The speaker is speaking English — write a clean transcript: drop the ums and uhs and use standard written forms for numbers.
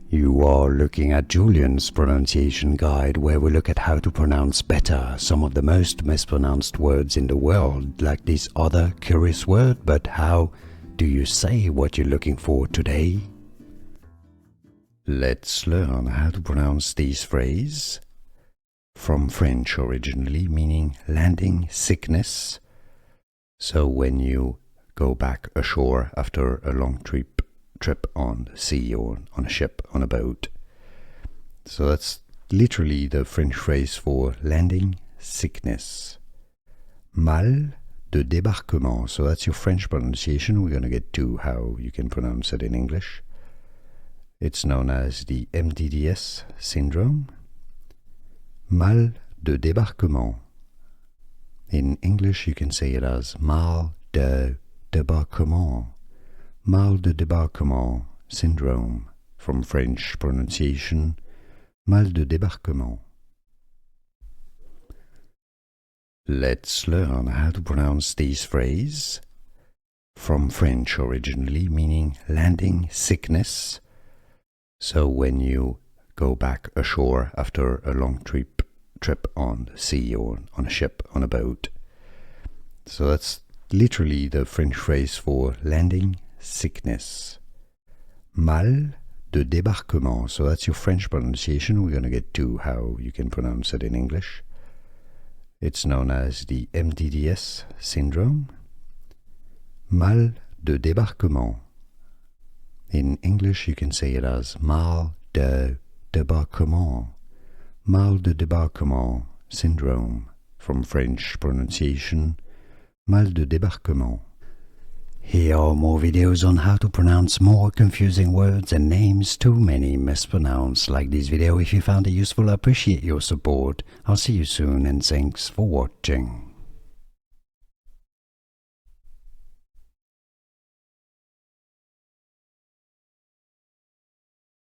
You are looking at Julian's pronunciation guide, where we look at how to pronounce better some of the most mispronounced words in the world, like this other curious word. But how do you say what you're looking for today? Let's learn how to pronounce this phrase, from French originally, meaning landing sickness. So when you go back ashore after a long trip on the sea or on a ship, on a boat. So that's literally the French phrase for landing sickness. Mal de débarquement. So that's your French pronunciation. We're going to get to how you can pronounce it in English. It's known as the MdDS Syndrome. Mal de débarquement. In English, you can say it as Mal de Débarquement. Mal de Débarquement Syndrome, from French pronunciation, Mal de Débarquement. Let's learn how to pronounce this phrase, from French originally, meaning landing sickness. So when you go back ashore after a long trip on the sea or on a ship, on a boat. So that's literally the French phrase for landing sickness. Mal de débarquement. So that's your French pronunciation. We're going to get to how you can pronounce it in English. It's known as the MdDS Syndrome. Mal de débarquement. In English, you can say it as Mal de Débarquement. Mal de Débarquement Syndrome, from French pronunciation, Mal de Débarquement. Here are more videos on how to pronounce more confusing words and names too many mispronounced. Like this video if you found it useful. I appreciate your support. I'll see you soon and thanks for watching.